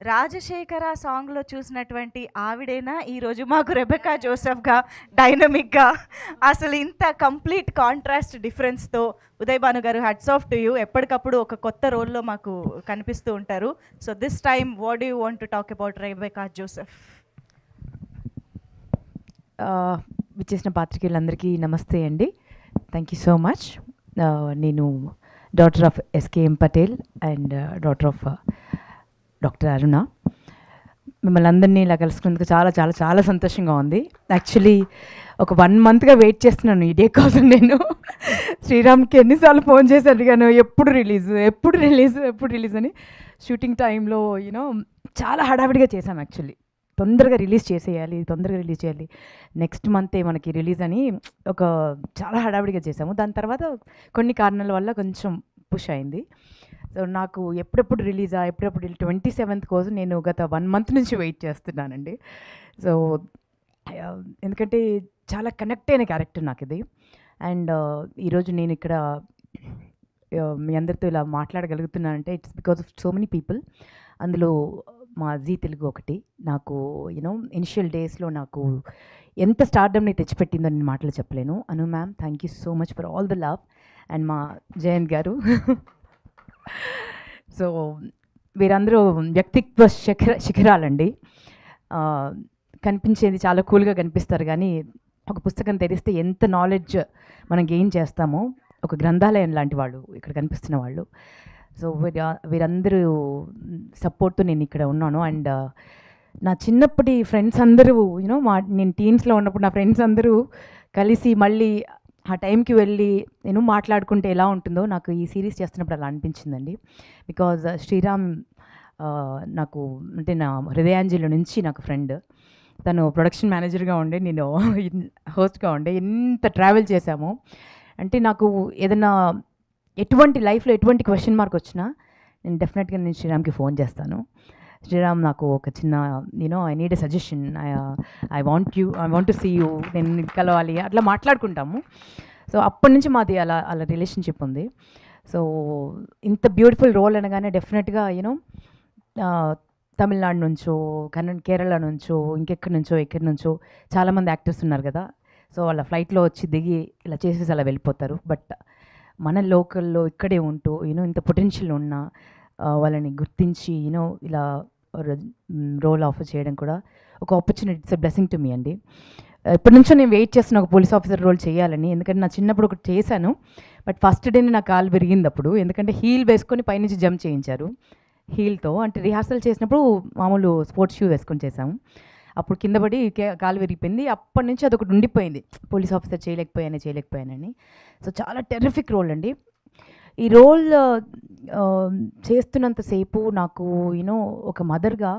రాజశేఖర సాంగ్లో చూసినటువంటి ఆవిడేనా ఈరోజు మాకు రెబెకా జోసెఫ్గా డైనమిక్గా అసలు ఇంత కంప్లీట్ కాంట్రాస్ట్ డిఫరెన్స్తో ఉదయ్ భాను గారు హ్యాట్స్ ఆఫ్ టు యూ. ఎప్పటికప్పుడు ఒక కొత్త రోల్లో మాకు కనిపిస్తూ ఉంటారు. So this time what do you want to talk about Rebecca Joseph? విచ్చేసిన పాత్రికేయులందరికీ నమస్తే అండి. Thank you so much. నేను daughter of SKM Patel and daughter of doctor Aruna. మిమ్మల్ని అందరినీ ఇలా కలుసుకున్నందుకు చాలా చాలా చాలా సంతోషంగా ఉంది. యాక్చువల్లీ ఒక 1 monthగా వెయిట్ చేస్తున్నాను ఈ డే కోసం. నేను శ్రీరామ్కి ఎన్నిసార్లు ఫోన్ చేసి అడిగాను, ఎప్పుడు రిలీజ్ అని. షూటింగ్ టైంలో చాలా హడావిడిగా చేశాం. యాక్చువల్లీ తొందరగా రిలీజ్ చేయాలి, నెక్స్ట్ మంతే మనకి రిలీజ్ అని చాలా హడావిడిగా చేసాము. దాని తర్వాత కొన్ని కారణాల వల్ల కొంచెం పుష్ అయింది. సో నాకు ఎప్పుడెప్పుడు 27th కోసం నేను గత 1 month నుంచి వెయిట్ చేస్తున్నానండి. సో ఎందుకంటే చాలా కనెక్ట్ అయిన క్యారెక్టర్ నాకు ఇది. అండ్ ఈరోజు నేను ఇక్కడ మీ అందరితో ఇలా మాట్లాడగలుగుతున్నానంటే it's because of so many people. అందులో మా జీ తెలుగు ఒకటి నాకు ఇనిషియల్ డేస్లో నాకు ఎంత స్టార్డమ్ని తెచ్చిపెట్టిందో నేను మాటలు చెప్పలేను. Anu ma'am, thank you so much for all the love. And మా జయంత్ గారు. సో వీరందరూ వ్యక్తిత్వ శిఖరాలండి. కనిపించేది చాలా కూల్గా కనిపిస్తారు, కానీ ఒక పుస్తకం తెరిస్తే ఎంత నాలెడ్జ్ మనం గెయిన్ చేస్తామో, ఒక గ్రంథాలయం లాంటి వాళ్ళు ఇక్కడ కనిపిస్తున్న వాళ్ళు. సో వీరందరూ సపోర్ట్తో నేను ఇక్కడ ఉన్నాను. అండ్ నా చిన్నప్పటి ఫ్రెండ్స్ అందరూ నేను టీన్స్లో ఉన్నప్పుడు నా ఫ్రెండ్స్ అందరూ కలిసి మళ్ళీ ఆ టైంకి వెళ్ళి మాట్లాడుకుంటే ఎలా ఉంటుందో నాకు ఈ సిరీస్ చేస్తున్నప్పుడు అలా అనిపించిందండి. బికాజ్ శ్రీరామ్ నాకు అంటే నా హృదయాంజలి నుంచి నాకు ఫ్రెండ్. తను ప్రొడక్షన్ మేనేజర్గా ఉండే, నేను హోస్ట్గా ఉండే. ఎంత ట్రావెల్ చేశామో అంటే నాకు ఏదైనా లైఫ్లో ఎటువంటి క్వశ్చన్ మార్క్ వచ్చినా నేను డెఫినెట్గా శ్రీరామ్కి ఫోన్ చేస్తాను. శ్రీరామ్ నాకు ఒక చిన్న I need a suggestion, I want to see you, నేను కలవాలి, అట్లా మాట్లాడుకుంటాము. సో అప్పటి నుంచి మాది అలా రిలేషన్షిప్ ఉంది. సో ఇంత బ్యూటిఫుల్ రోల్ అనగానే డెఫినెట్గా తమిళనాడు నుంచో కేరళ నుంచో ఎక్కడి నుంచో చాలామంది యాక్టర్స్ ఉన్నారు కదా. సో వాళ్ళ ఫ్లైట్లో వచ్చి దిగి ఇలా చేసేసి అలా వెళ్ళిపోతారు. బట్ మన లోకల్లో ఇక్కడే ఉంటూ ఇంత పొటెన్షియల్ ఉన్న వాళ్ళని గుర్తించి ఇలా రోల్ ఆఫర్ చేయడం కూడా ఒక opportunity. It's a blessing to me అండి. ఇప్పటి నుంచో నేను వెయిట్ చేస్తున్న ఒక పోలీస్ ఆఫీసర్ రోల్ చేయాలని. ఎందుకంటే నా చిన్నప్పుడు ఒకటి చేశాను, బట్ ఫస్ట్ డేనే నా కాలు విరిగింది అప్పుడు. ఎందుకంటే హీల్ వేసుకొని పైనుంచి జంప్ చేయించారు హీల్తో. అంటే రిహార్సల్ చేసినప్పుడు మామూలు స్పోర్ట్స్ షూ వేసుకొని చేశాము. అప్పుడు కింద పడి కాలు విరిగిపోయింది. అప్పటి నుంచి అదొకటి ఉండిపోయింది, పోలీస్ ఆఫీసర్ చేయలేకపోయానని. సో చాలా టెర్రిఫిక్ రోల్ అండి. ఈ రోల్ చేస్తున్నంతసేపు నాకు ఒక మదర్గా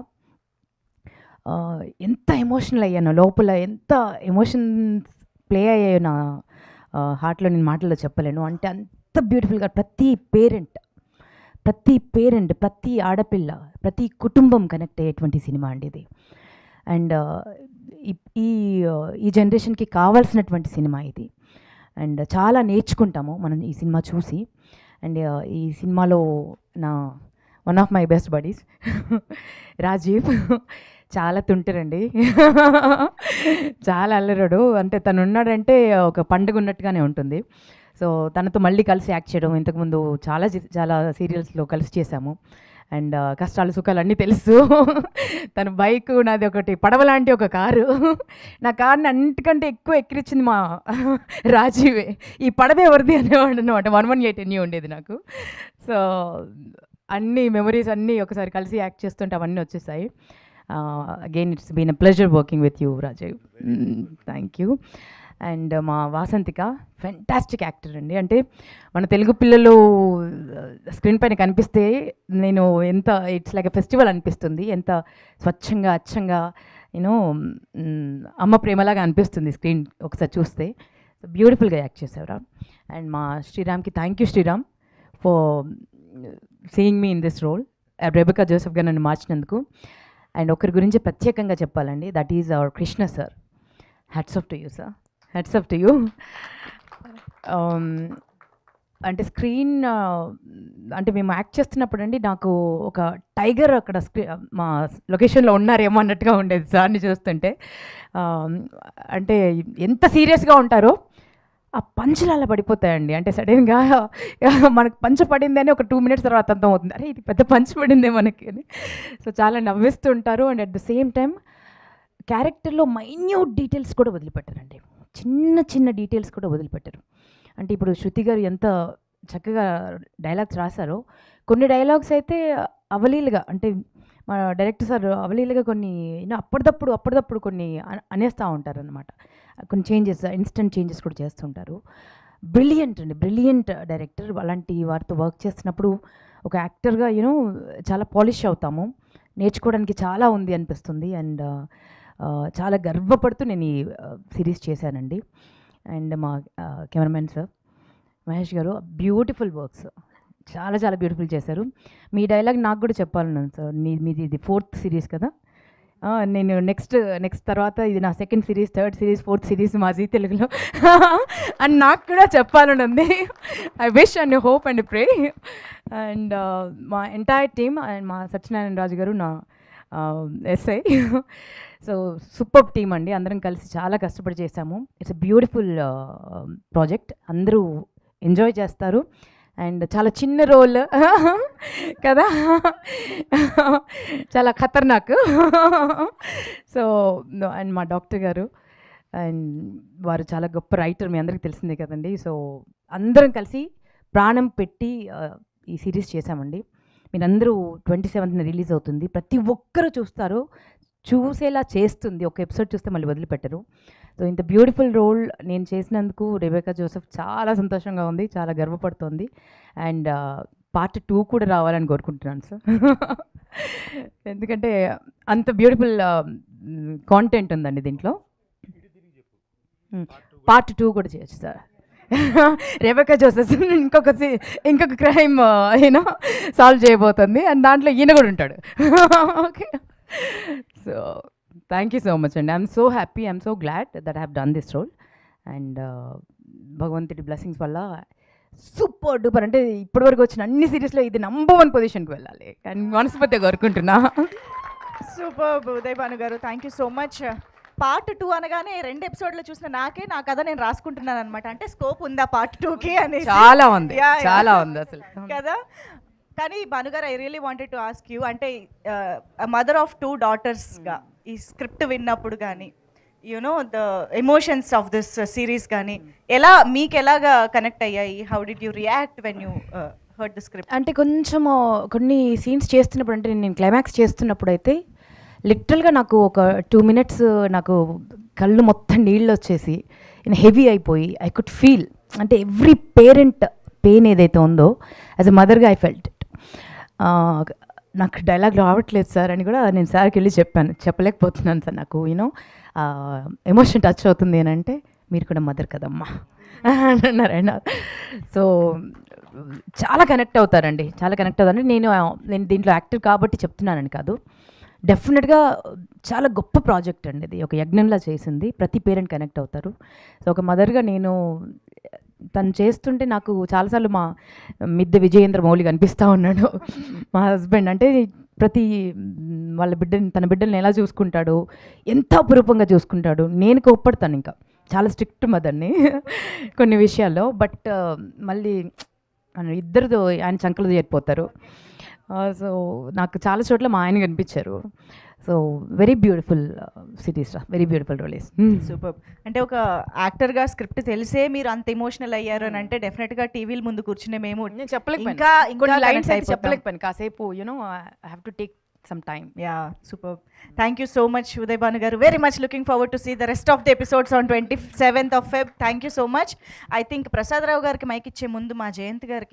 ఎంత ఎమోషనల్ అయ్యానో, లోపల ఎంత ఎమోషన్స్ ప్లే అయ్యాయో నా హార్ట్లో నేను మాటల్లో చెప్పలేను. అంటే అంత బ్యూటిఫుల్గా ప్రతి పేరెంట్, ప్రతి ఆడపిల్ల, ప్రతి కుటుంబం కనెక్ట్ అయ్యేటువంటి సినిమా అండి ఇది. అండ్ ఈ జనరేషన్కి కావాల్సినటువంటి సినిమా ఇది. అండ్ చాలా నేర్చుకుంటాము మనం ఈ సినిమా చూసి. అండ్ ఈ సినిమాలో నా one of my best buddies Rajeev చాలా తుంటారండి. చాలా అల్లరాడు. అంటే తను ఉన్నాడంటే ఒక పండుగ ఉన్నట్టుగానే ఉంటుంది. సో తనతో మళ్ళీ కలిసి యాక్ట్ చేయడం, ఇంతకుముందు చాలా సీరియల్స్లో కలిసి చేశాము. అండ్ కష్టాలు సుఖాలు అన్నీ తెలుసు. తన బైక్, నాది ఒకటి పడవ లాంటి ఒక కారు. నా కార్ని అన్నిటికంటే ఎక్కువ ఎక్కిరించింది మా రాజీవే. ఈ పడవ ఎవరిది అనేవాడు అనమాట. 118 ఎన్ని ఉండేది నాకు. సో అన్ని మెమరీస్ అన్నీ ఒకసారి కలిసి యాక్ట్ చేస్తుంటే అవన్నీ వచ్చేసాయి. Again it's been a pleasure working with you Rajeev. Thank you. And మా వాసంతిక ఫెంటాస్టిక్ యాక్టర్ అండి. అంటే మన తెలుగు పిల్లలు స్క్రీన్ పైన కనిపిస్తే నేను ఇట్స్ లైక్ ఎ ఫెస్టివల్ అనిపిస్తుంది. ఎంత స్వచ్ఛంగా అచ్చంగా అమ్మ ప్రేమలాగా అనిపిస్తుంది స్క్రీన్ ఒకసారి చూస్తే. బ్యూటిఫుల్గా యాక్ట్ చేసేవరా. అండ్ మా శ్రీరామ్కి thank you Sriram for seeing me in this role. Rebecca జోసెఫ్గా నన్ను మార్చినందుకు. అండ్ ఒకరి గురించి ప్రత్యేకంగా చెప్పాలండి, that is our Krishna sir. Hats off to you sir, hats off to you. అంటే స్క్రీన్ అంటే మేము యాక్ట్ చేస్తున్నప్పుడు అండి నాకు ఒక టైగర్ అక్కడ మా లొకేషన్లో ఉన్నారేమో అన్నట్టుగా ఉండేది సార్ని చూస్తుంటే. ఆ, అంటే ఎంత సీరియస్గా ఉంటారో ఆ పంచులు అలా పడిపోతాయండి. అంటే సడన్గా మనకు పంచ పడింది అని ఒక 2 మినిట్స్ తర్వాత అర్థం అవుతుంది, అరే ఇది పెద్ద పంచ్ పడిందే మనకి అని. సో చాలా నవ్విస్తుంటారు. And at the same time క్యారెక్టర్లో మైన్యూట్ డీటెయిల్స్ కూడా వదిలిపెట్టారండి. చిన్న చిన్న డీటెయిల్స్ కూడా వదిలిపెట్టారు. అంటే ఇప్పుడు శృతి గారు ఎంత చక్కగా డైలాగ్స్ రాశారో, కొన్ని డైలాగ్స్ అయితే అవలీలుగా, అంటే మా డైరెక్టర్ సార్ అవలీలుగా కొన్ని అప్పటిదప్పుడు కొన్ని అనేస్తూ ఉంటారనమాట. కొన్ని చేంజెస్, ఇన్స్టెంట్ చేంజెస్ కూడా చేస్తుంటారు. బ్రిలియంట్ అండి, బ్రిలియంట్ డైరెక్టర్. అలాంటి వారితో వర్క్ చేస్తున్నప్పుడు ఒక యాక్టర్గా చాలా పాలిష్ అవుతాము. నేర్చుకోవడానికి చాలా ఉంది అనిపిస్తుంది. అండ్ చాలా గర్వపడుతూ నేను ఈ సిరీస్ చేశానండి. అండ్ మా కెమెరామెన్ సార్ మహేష్ గారు బ్యూటిఫుల్ వర్క్స్, చాలా చాలా బ్యూటిఫుల్ చేశారు. మీ డైలాగ్ నాకు కూడా చెప్పాలన్నాను సార్. మీది ఇది 4th సిరీస్ కదా. నేను నెక్స్ట్ తర్వాత ఇది నా 2nd series, 3rd series, 4th series మా జీ తెలుగులో అని నాకు కూడా చెప్పాలని ఉంది. I wish and hope and pray. And మా ఎంటైర్ టీమ్ అండ్ మా సత్యనారాయణ రాజు గారు నా ఎస్ఐ. సో సూపర్ టీమ్ అండి, అందరం కలిసి చాలా కష్టపడి చేశాము. ఇట్స్ ఎ బ్యూటిఫుల్ ప్రాజెక్ట్, అందరూ ఎంజాయ్ చేస్తారు. అండ్ చాలా చిన్న రోల్ కదా, చాలా ఖతర్నాక్. సో అండ్ మా డాక్టర్ గారు, అండ్ వారు చాలా గొప్ప రైటర్, మీ అందరికీ తెలిసిందే కదండి. సో అందరం కలిసి ప్రాణం పెట్టి ఈ సిరీస్ చేశామండి. మీరందరూ 27th రిలీజ్ అవుతుంది. ప్రతి ఒక్కరూ చూస్తారు, చూసేలా చేస్తుంది. ఒక ఎపిసోడ్ చూస్తే మళ్ళీ వదిలిపెట్టరు. సో ఇంత బ్యూటిఫుల్ రోల్ నేను చేసినందుకు రెబెకా జోసెఫ్ చాలా సంతోషంగా ఉంది, చాలా గర్వపడుతోంది. అండ్ పార్ట్ 2 కూడా రావాలని కోరుకుంటున్నాను సార్. ఎందుకంటే అంత బ్యూటిఫుల్ కాంటెంట్ ఉందండి దీంట్లో. పార్ట్ 2 కూడా చేయొచ్చు సార్. రెబెకా జోసెఫ్ ఇంకొక క్రైమ్ సాల్వ్ చేయబోతుంది, అండ్ దాంట్లో ఈయన కూడా ఉంటాడు. Okay, so thank you so much అండి. I'm so happy, I'm so glad that I have done this role. And భగవంతుడి బ్లెస్సింగ్స్ వల్ల సూపర్ డూపర్, అంటే ఇప్పటివరకు వచ్చిన అన్ని సిరీస్లో ఇది నంబర్ 1 పొజిషన్కి వెళ్ళాలి అండ్ మనస్ఫూర్తిగా కోరుకుంటున్నా. సూపర్ ఉదయ్ భాను గారు, thank you so much. Part 2 అనగానే 2 ఎపిసోడ్లో చూసిన నా కథ నేను రాసుకుంటున్నాను అనమాట. అంటే స్కోప్ ఉందా పార్ట్ 2కి అని. చాలా ఉంది, చాలా ఉంది అసలు కదా. కానీ భానుగారు, I really wanted to ask you, అంటే మదర్ ఆఫ్ 2 డాటర్స్గా ఈ స్క్రిప్ట్ విన్నప్పుడు కానీ the emotions of this series కానీ మీకు ఎలాగా కనెక్ట్ అయ్యాయి? How did you react when you heard the script? అంటే కొంచెం కొన్ని సీన్స్ చేస్తున్నప్పుడు, అంటే నేను క్లైమాక్స్ చేస్తున్నప్పుడు అయితే లిటరల్గా నాకు ఒక 2 మినిట్స్ నాకు కళ్ళు మొత్తం నీళ్ళు వచ్చేసి హెవీ అయిపోయి ఐ కుడ్ ఫీల్, అంటే ఎవ్రీ పేరెంట్ పెయిన్ ఏదైతే ఉందో యాజ్ ఎ మదర్గా ఐ ఫెల్ట్ ఇట్. నాకు డైలాగ్ రావట్లేదు సార్ అని కూడా నేను సార్కి వెళ్ళి చెప్పాను, చెప్పలేకపోతున్నాను సార్, నాకు ఎమోషన్ టచ్ అవుతుంది అని అంటే, మీరు కూడా మదర్ కదమ్మా అన్నారండి. సో చాలా కనెక్ట్ అవుతారండి, చాలా కనెక్ట్ అవుతారండి. నేను దీంట్లో యాక్టర్ కాబట్టి చెప్తున్నానని కాదు, డెఫినెట్గా చాలా గొప్ప ప్రాజెక్ట్ అండి ఇది, ఒక యజ్ఞంలా చేసింది. ప్రతి పేరెంట్ కనెక్ట్ అవుతారు. సో ఒక మదర్గా నేను తను చేస్తుంటే నాకు చాలాసార్లు మా మిద్దె విజయేంద్ర మౌళి కనిపిస్తూ ఉన్నాడు, మా హస్బెండ్. అంటే ప్రతి తన బిడ్డల్ని ఎలా చూసుకుంటాడు, ఎంత అపురూపంగా చూసుకుంటాడు. నేను కోప్పడతాను, ఇంకా చాలా స్ట్రిక్ట్ మదర్ని కొన్ని విషయాల్లో. బట్ మళ్ళీ ఇద్దరితో ఆయన చంకలు చేరిపోతారు. సో నాకు చాలా చోట్ల మా ఆయన కనిపించారు. సో వెరీ బ్యూటిఫుల్ సిరీస్ రా, వెరీ బ్యూటిఫుల్ రోల్. సూపర్. అంటే ఒక యాక్టర్గా స్క్రిప్ట్ తెలిసే మీరు అంత ఎమోషనల్ అయ్యారు అని అంటే డెఫినెట్గా టీవీల ముందు కూర్చునే మేము చెప్పలేకపోయాను కాసేపు, I have to take some time. Yeah, super. Thank you so much, Uday Banu garu. Very much looking forward to see the rest of the episodes on 27th of Feb. Thank you so much. I think Prasad Rao gariki mic iche mundu ma Jayanth gariki